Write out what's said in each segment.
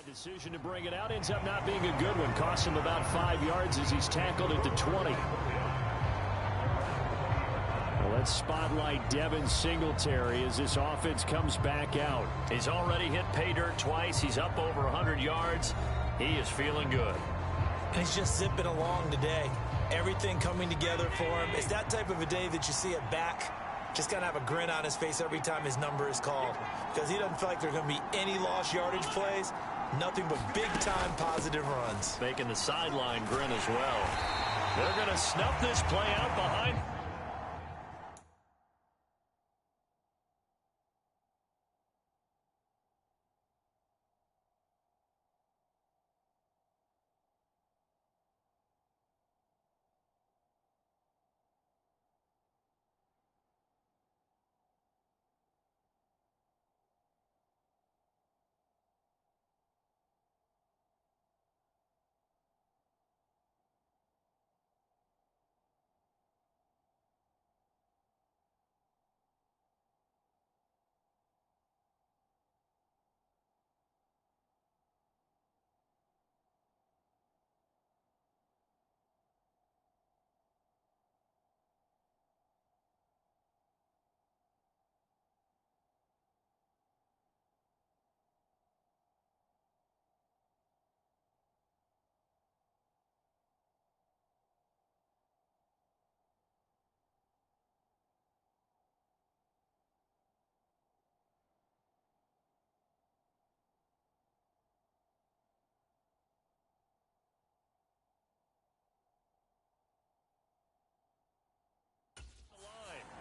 Decision to bring it out ends up not being a good one. Costs him about 5 yards as he's tackled at the 20. Well, let's spotlight Devin Singletary as this offense comes back out. He's already hit pay dirt twice. He's up over 100 yards. He is feeling good. He's just zipping along today. Everything coming together for him. It's that type of a day that you see a back just got to have a grin on his face every time his number is called, because he doesn't feel like there's going to be any lost yardage plays. Nothing but big-time positive runs. Making the sideline grin as well. They're going to snuff this play out behind.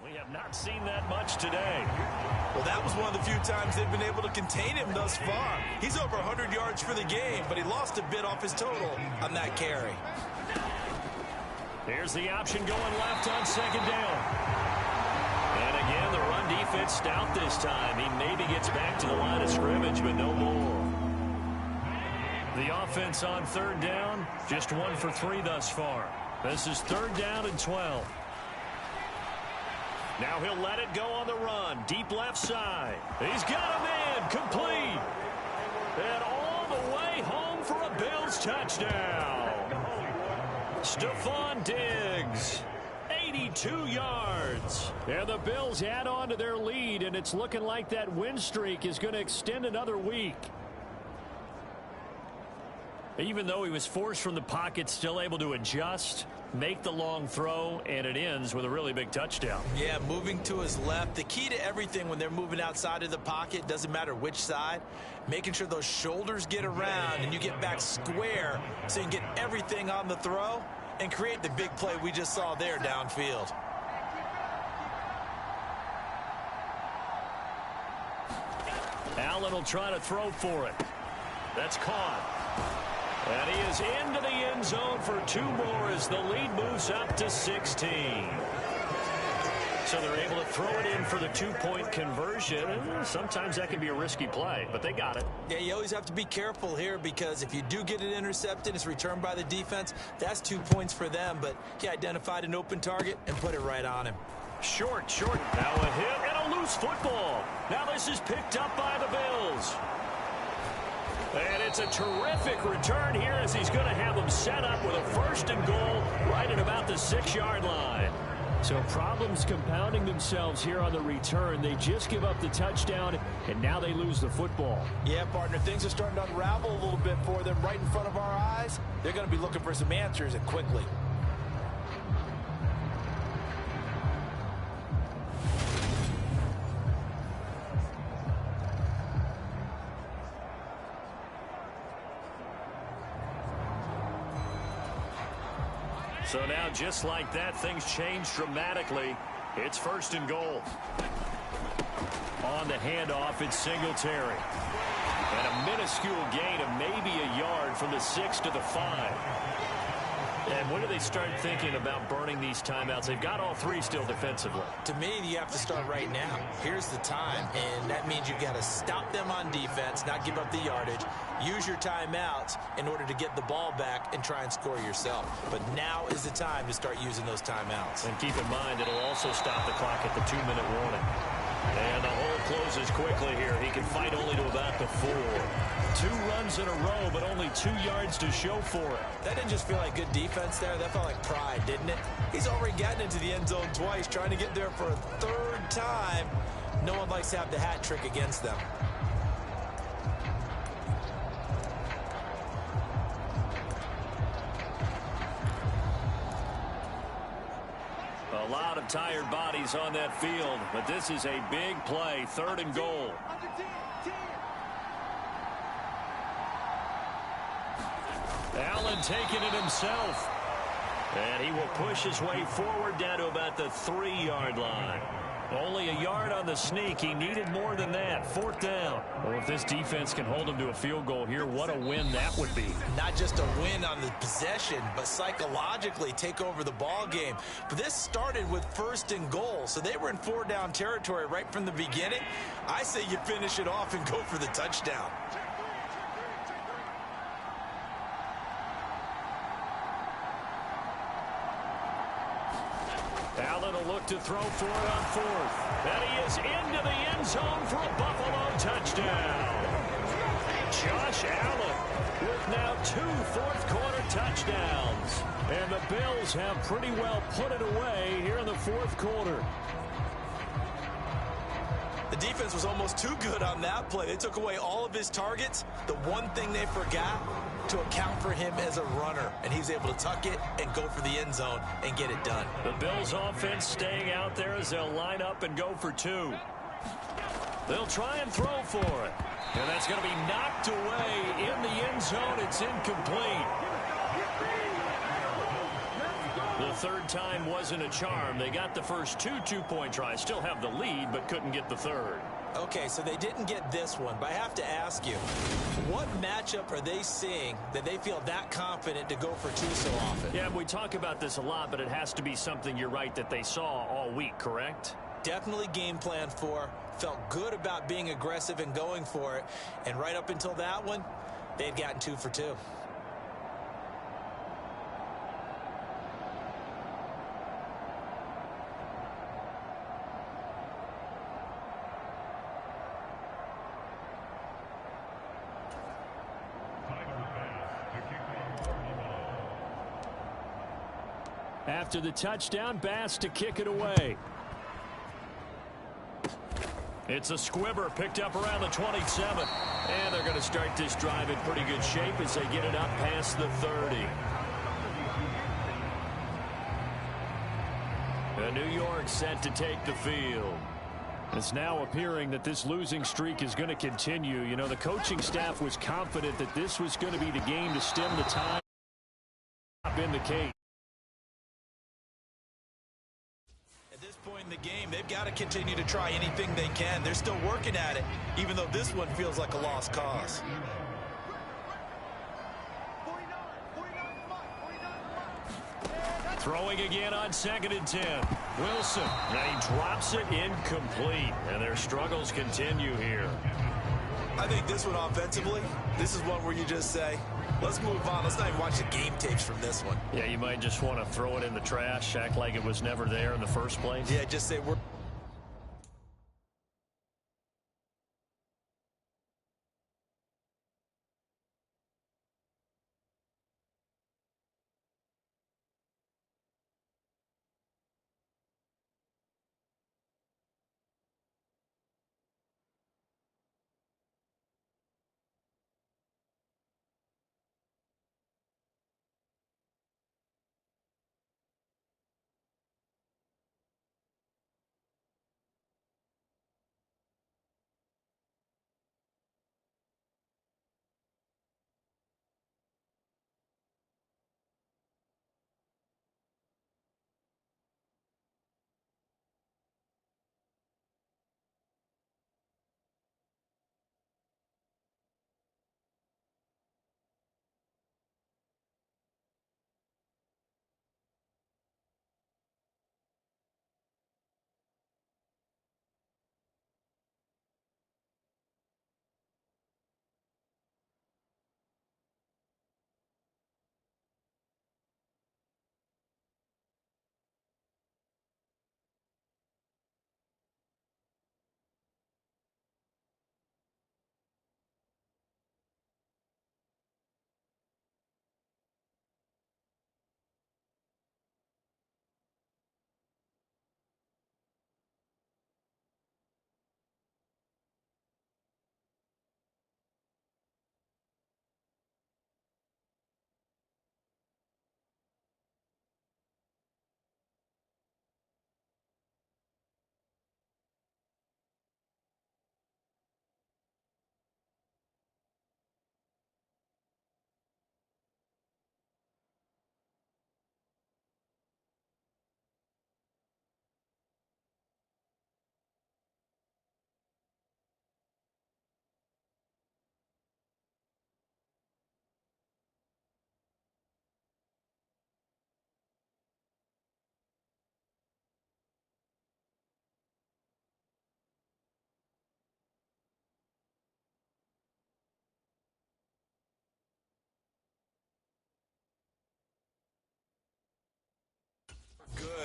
We have not seen that much today. Well, that was one of the few times they've been able to contain him thus far. He's over 100 yards for the game, but he lost a bit off his total on that carry. Here's the option going left on second down. And again, the run defense stout this time. He maybe gets back to the line of scrimmage, but no more. The offense on third down, just 1 for 3 thus far. This is third down and 12. Now he'll let it go on the run. Deep left side. He's got a man. Complete. And all the way home for a Bills touchdown. Stephon Diggs. 82 yards. And the Bills add on to their lead, and it's looking like that win streak is going to extend another week. Even though he was forced from the pocket, still able to adjust, make the long throw, and it ends with a really big touchdown. Yeah, moving to his left. The key to everything when they're moving outside of the pocket, doesn't matter which side, making sure those shoulders get around and you get back square so you can get everything on the throw and create the big play we just saw there downfield. Allen will try to throw for it. That's caught. And he is into the end zone for 2 more as the lead moves up to 16. So they're able to throw it in for the 2-point conversion. Sometimes that can be a risky play, but they got it. Yeah, you always have to be careful here, because if you do get it intercepted, it's returned by the defense. That's 2 points for them, but he identified an open target and put it right on him. Short. Now a hit and a loose football. Now this is picked up by the Bills. And it's a terrific return here as he's going to have them set up with a 1st and goal right at about the 6-yard line. So problems compounding themselves here on the return. They just give up the touchdown, and now they lose the football. Yeah, partner, things are starting to unravel a little bit for them right in front of our eyes. They're going to be looking for some answers, and quickly. So now, just like that, things change dramatically. It's 1st and goal. On the handoff, it's Singletary. And a minuscule gain of maybe a yard from the 6 to the 5. And when do they start thinking about burning these timeouts? They've got all 3 still defensively. To me, you have to start right now. Here's the time, and that means you've got to stop them on defense, not give up the yardage. Use your timeouts in order to get the ball back and try and score yourself. But now is the time to start using those timeouts. And keep in mind, it'll also stop the clock at the 2-minute warning. And the hole closes quickly here. He can fight only to about the 4. 2 runs in a row, but only 2 yards to show for it. That didn't just feel like good defense there. That felt like pride, didn't it? He's already gotten into the end zone twice, trying to get there for a 3rd time. No one likes to have the hat trick against them. A lot of tired bodies on that field, but this is a big play, 3rd and goal. Allen taking it himself. And he will push his way forward down to about the 3-yard line. Only a yard on the sneak. He needed more than that. 4th down. Well, if this defense can hold him to a field goal here, what a win that would be. Not just a win on the possession, but psychologically take over the ball game. But this started with 1st and goal, so they were in 4-down territory right from the beginning. I say you finish it off and go for the touchdown. Allen will look to throw for it on 4th. And he is into the end zone for a Buffalo touchdown. Josh Allen with now 2 fourth-quarter touchdowns. And the Bills have pretty well put it away here in the 4th quarter. The defense was almost too good on that play. They took away all of his targets. The one thing they forgot, to account for him as a runner, and he's able to tuck it and go for the end zone and get it done. The Bills offense staying out there as they'll line up and go for 2. They'll try and throw for it. And that's going to be knocked away in the end zone. It's incomplete. The 3rd time wasn't a charm. They got the first 2 two-point tries. Still have the lead, but couldn't get the 3rd. Okay, so they didn't get this one, but I have to ask you, what matchup are they seeing that they feel that confident to go for 2 so often? Yeah, we talk about this a lot, but it has to be something, you're right, that they saw all week, correct? Definitely game plan for, felt good about being aggressive and going for it, and right up until that one, they had gotten 2 for 2. After the touchdown, Bass to kick it away. It's a squibber picked up around the 27. And they're going to start this drive in pretty good shape as they get it up past the 30. And New York set to take the field. It's now appearing that this losing streak is going to continue. You know, the coaching staff was confident that this was going to be the game to stem the tide. Been the case. Point in the game, they've got to continue to try anything they can. They're still working at it, even though this one feels like a lost cause. Throwing again on 2nd and 10. Wilson, and he drops it incomplete, and their struggles continue here. I think this one offensively, this is one where you just say, let's move on. Let's not even watch the game tapes from this one. Yeah, you might just want to throw it in the trash, act like it was never there in the first place. Yeah, just say we're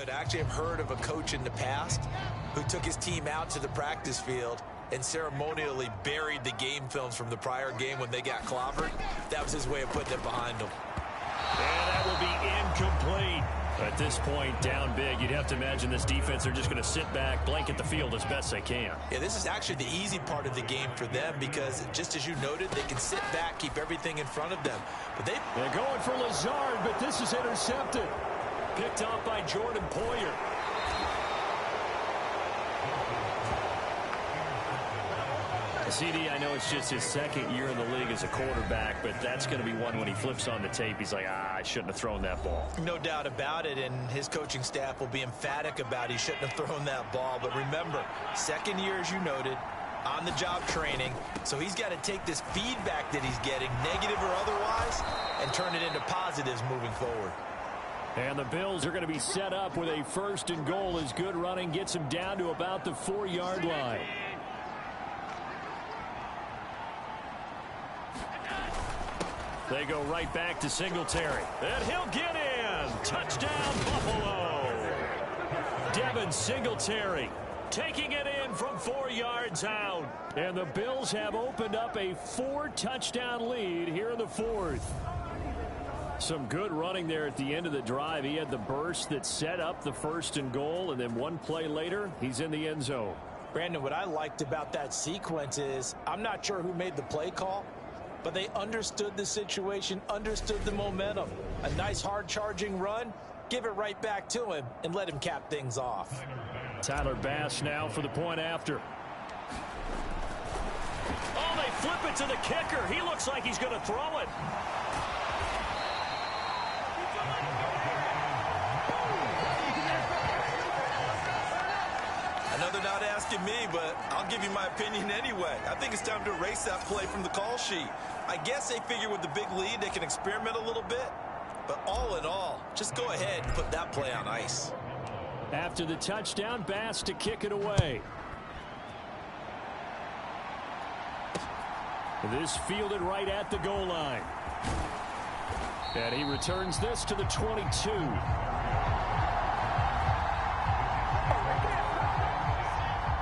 good. I actually have heard of a coach in the past who took his team out to the practice field and ceremonially buried the game films from the prior game when they got clobbered. That was his way of putting it behind them. And that will be incomplete. At this point, down big, you'd have to imagine this defense, they're just going to sit back, blanket the field as best they can. Yeah, this is actually the easy part of the game for them because, just as you noted, they can sit back, keep everything in front of them. But they're going for Lazard, but this is intercepted. Picked off by Jordan Poyer. CD, I know it's just his second year in the league as a quarterback, but that's going to be one when he flips on the tape. He's like, I shouldn't have thrown that ball. No doubt about it, and his coaching staff will be emphatic about he shouldn't have thrown that ball. But remember, second year, as you noted, on-the-job training, so he's got to take this feedback that he's getting, negative or otherwise, and turn it into positives moving forward. And the Bills are going to be set up with a 1st and goal as good running gets him down to about the 4-yard line. They go right back to Singletary. And he'll get in. Touchdown, Buffalo. Devin Singletary taking it in from 4 yards out. And the Bills have opened up a 4-touchdown lead here in the 4th. Some good running there at the end of the drive. He had the burst that set up the 1st and goal, and then one play later, he's in the end zone. Brandon, what I liked about that sequence is I'm not sure who made the play call, but they understood the situation, understood the momentum. A nice hard-charging run, give it right back to him, and let him cap things off. Tyler Bass now for the point after. Oh, they flip it to the kicker. He looks like he's going to throw it. I know they're not asking me, but I'll give you my opinion anyway. I think it's time to erase that play from the call sheet. I guess they figure with the big lead they can experiment a little bit. But all in all, just go ahead and put that play on ice. After the touchdown, Bass to kick it away. This fielded right at the goal line. And he returns this to the 22.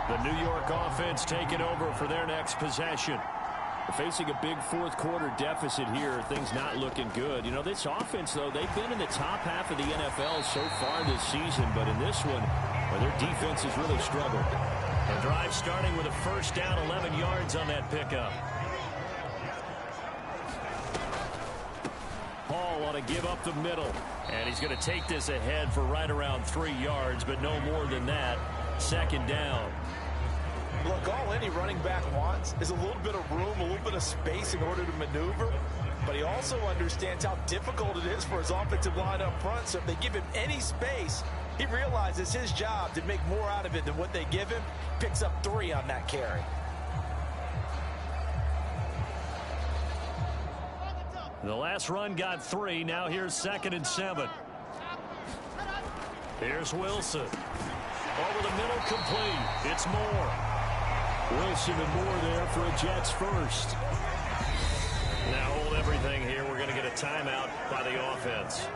The New York offense taking over for their next possession. Facing a big 4th quarter deficit here, things not looking good. You know, this offense, though, they've been in the top half of the NFL so far this season, but in this one, their defense has really struggled. The drive starting with a 1st down, 11 yards on that pickup. Hall ought to give up the middle, and he's going to take this ahead for right around 3 yards, but no more than that. 2nd down. Look, all any running back wants is a little bit of room, a little bit of space in order to maneuver. But he also understands how difficult it is for his offensive line up front. So if they give him any space, he realizes his job to make more out of it than what they give him. Picks up 3 on that carry. The last run got 3. Now here's 2nd and 7. Here's Wilson. Over the middle, complete. It's Moore. Wilson and Moore there for a Jets 1st. Now hold everything here. We're going to get a timeout by the offense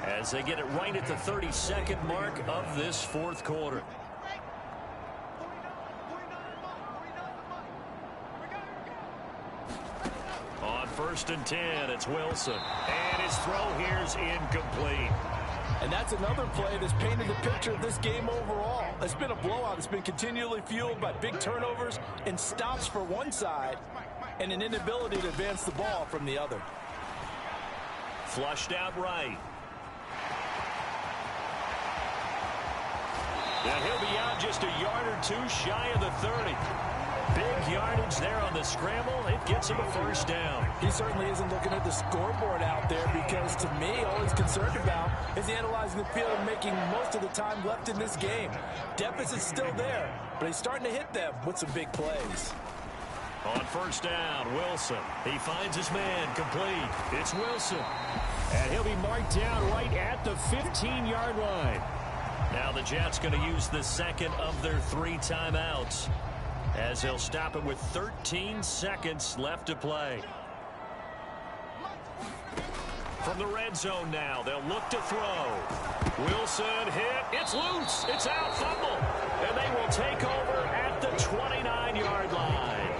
as they get it right at the 32nd mark of this 4th quarter. On 1st and 10, it's Wilson. And his throw here's incomplete. And that's another play that's painted the picture of this game overall. It's been a blowout. It's been continually fueled by big turnovers and stops for one side and an inability to advance the ball from the other. Flushed out right. And he'll be out just a yard or 2 shy of the 30. Big yardage there on the scramble. It gets him a 1st down. He certainly isn't looking at the scoreboard out there because, to me, all he's concerned about is analyzing the field and making most of the time left in this game. Deficit's still there, but he's starting to hit them with some big plays. On 1st down, Wilson. He finds his man, complete. It's Wilson. And he'll be marked down right at the 15-yard line. Now the Jets going to use the 2nd of their 3 timeouts, as they'll stop it with 13 seconds left to play. From the red zone now, they'll look to throw. Wilson hit. It's loose. It's out. Fumble. And they will take over at the 29-yard line.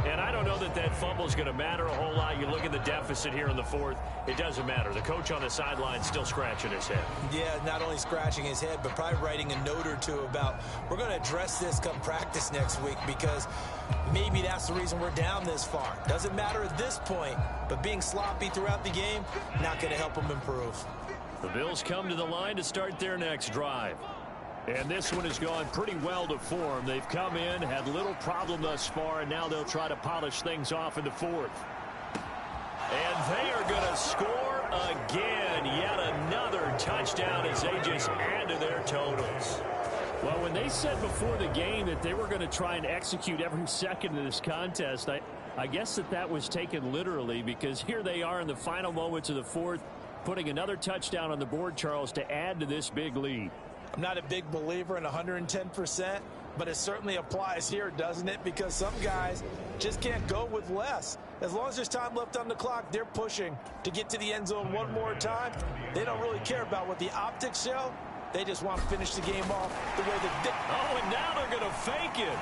And I don't know that that fumble is going to matter a whole lot. You look at the deficit here in the fourth. It doesn't matter. The coach on the sideline still scratching his head. Yeah, not only scratching his head, but probably writing a note or two about we're going to address this come practice next week because maybe that's the reason we're down this far. Doesn't matter at this point, but being sloppy throughout the game, not going to help them improve. The Bills come to the line to start their next drive. And this one has gone pretty well to form. They've come in, had little problem thus far, and now they'll try to polish things off in the fourth. And they are going to score again. Yet another touchdown as they just add to their totals. Well, when they said before the game that they were going to try and execute every second of this contest, I guess that was taken literally, because here they are in the final moments of the fourth, putting another touchdown on the board, Charles, to add to this big lead. I'm not a big believer in 110%, but it certainly applies here, doesn't it? Because some guys just can't go with less. As long as there's time left on the clock, they're pushing to get to the end zone one more time. They don't really care about what the optics show. They just want to finish the game off the way that they... Oh, and now they're going to fake it.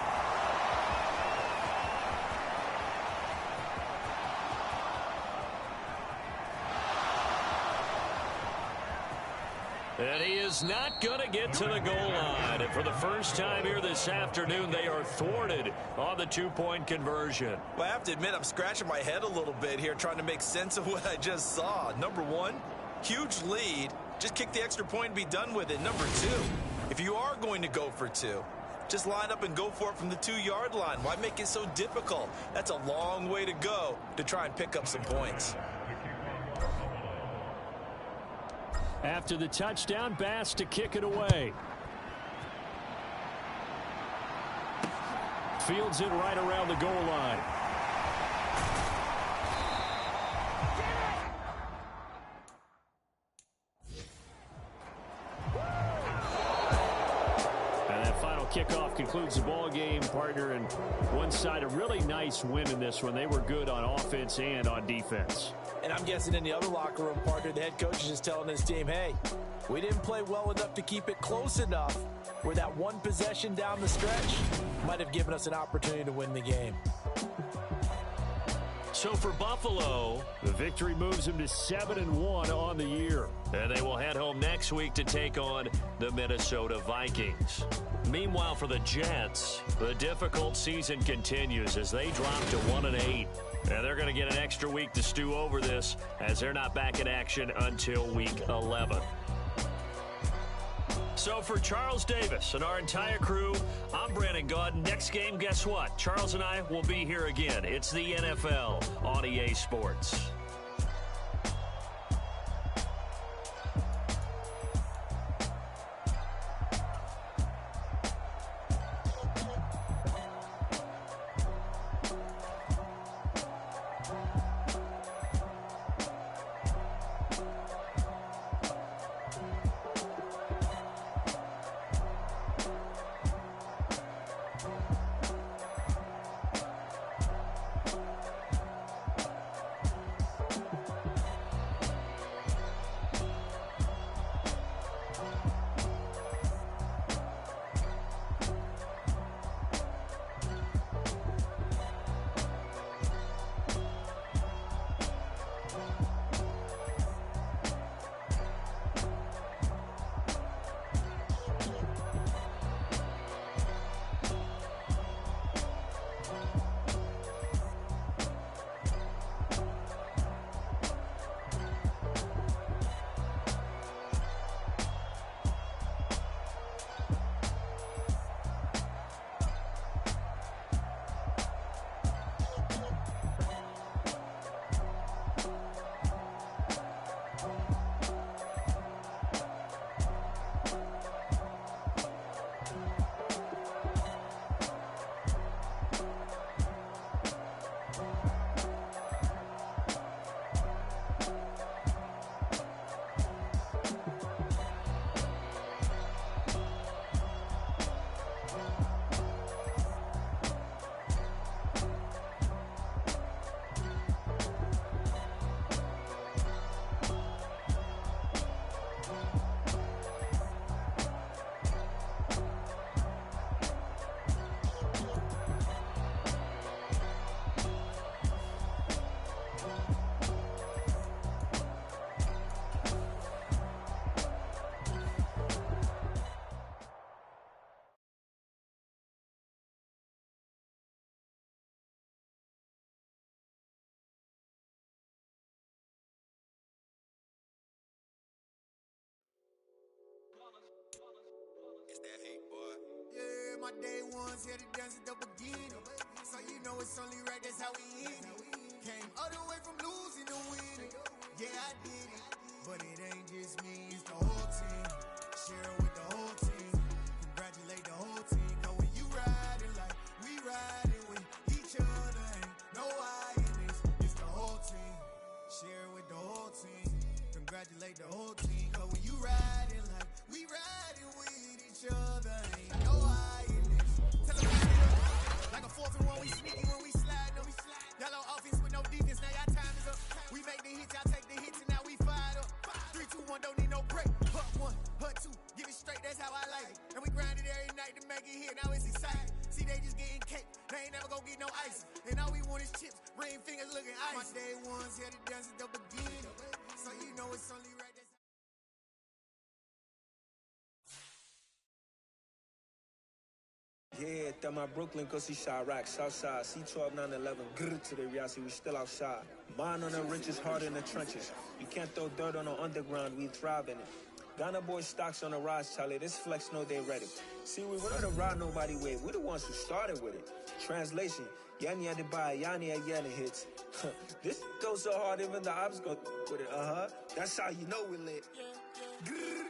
And he is not going to get to the goal line. And for the first time here this afternoon, they are thwarted on the two-point conversion. Well, I have to admit, I'm scratching my head a little bit here trying to make sense of what I just saw. Number one, huge lead. Just kick the extra point and be done with it. Number two, if you are going to go for two, just line up and go for it from the 2-yard line. Why make it so difficult? That's a long way to go to try and pick up some points. After the touchdown, Bass to kick it away. Fields it right around the goal line. And that final kickoff concludes the ball game, partner. And one side, a really nice win in this one. They were good on offense and on defense. And I'm guessing in the other locker room, partner, the head coach is just telling his team, hey, we didn't play well enough to keep it close enough where that one possession down the stretch might have given us an opportunity to win the game. So for Buffalo, the victory moves them to 7-1 on the year. And they will head home next week to take on the Minnesota Vikings. Meanwhile, for the Jets, the difficult season continues as they drop to 1-8. And they're going to get an extra week to stew over this as they're not back in action until week 11. So for Charles Davis and our entire crew, I'm Brandon Gaudin. Next game, guess what? Charles and I will be here again. It's the NFL on EA Sports. my day ones here to dance at the beginning. So you know it's only right, that's how we end it. Came all the way from losing to winning. Yeah, I did it. But it ain't just me, it's the whole team. Share it with the whole team. Congratulate the whole team. Cause when you riding like we riding with each other, ain't no I in this. It's the whole team. Share it with the whole team. Congratulate the whole team. Cause when you riding like we riding with each other, ain't no I in this. Tell them like a 4th and 1, we sneaky when we slide. No, we slide. Y'all on offense with no defense, now y'all time is up. We make the hits, y'all take the hits, and now we fired up. 3, 2, 1, don't need no break. Hut 1, hut 2, give it straight, that's how I like it. And we grind it every night to make it here, now it's exciting. See, they just getting cake, they ain't never gonna get no ice. And all we want is chips, ring fingers looking ice. My day ones here to dance at the beginning. So you know it's only right, that's Yeah, that my Brooklyn, cause he shot rock, Southside, C12, 911, grrr to the Riasi, we still outside. Mine on the riches, hard in the trenches. You can't throw dirt on the underground, we thrive in it. Ghana boys stocks on the rise, Charlie, this flex know they ready. See, we wouldn't ride nobody with, we're the ones who started with it. Translation, Yanni had to buy, Yanni had Yanni hits. This goes so hard, even the ops go with it, That's how you know we lit. Grrr.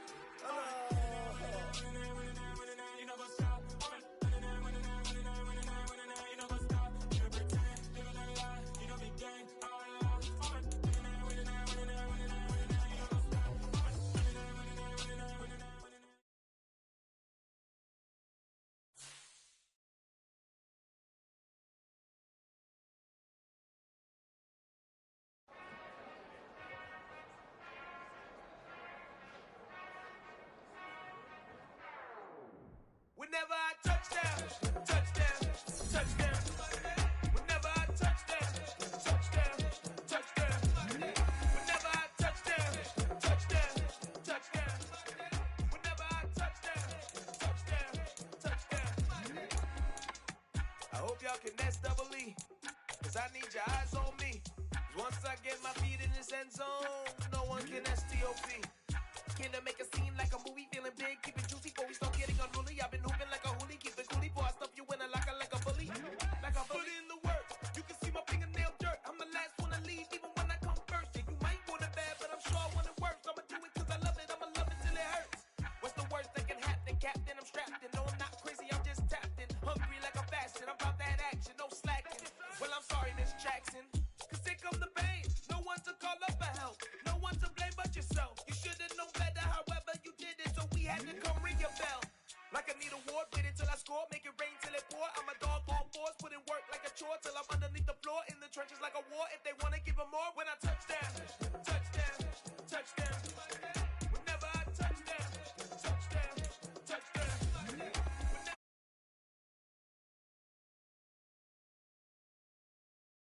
Whenever I touchdown, touchdown, touchdown. Whenever I touchdown, touchdown, touchdown. Whenever I touchdown, touchdown, touchdown. Whenever I touchdown, touchdown. I hope y'all can nest double E, cause I need your eyes on me. Once I get my feet in this end zone, no one can STOP. Can I make a scene like a movie, feeling big, keep it juicy before we start getting unruly. I've been hooping like a hoolie, keep it coolie before I stuff you in a locker like a bully. Like a bully. Put in the work, you can see my fingernail dirt. I'm the last one to leave, even when I come first. Yeah, you might want it bad, but I'm sure I want it worse. I'ma do it cause I love it, I'ma love it till it hurts. What's the worst that can happen, Captain? I'm strapped in, no I'm not crazy, I'm just tapped in. Hungry like I'm fasting, I'm about that action, no slacking. Well, I'm sorry, Miss Jackson, cause here come the pain. No one to call up for help, no one to blame but yourself. You should've known better, however you did it, so we had to come ring your bell. Like I need a ward, wait until I score, make it rain till it pour. I'm a dog on force, put in work like a chore till I'm underneath the floor, in the trenches like a war. If they wanna give them more, when I touchdown, touchdown, touchdown.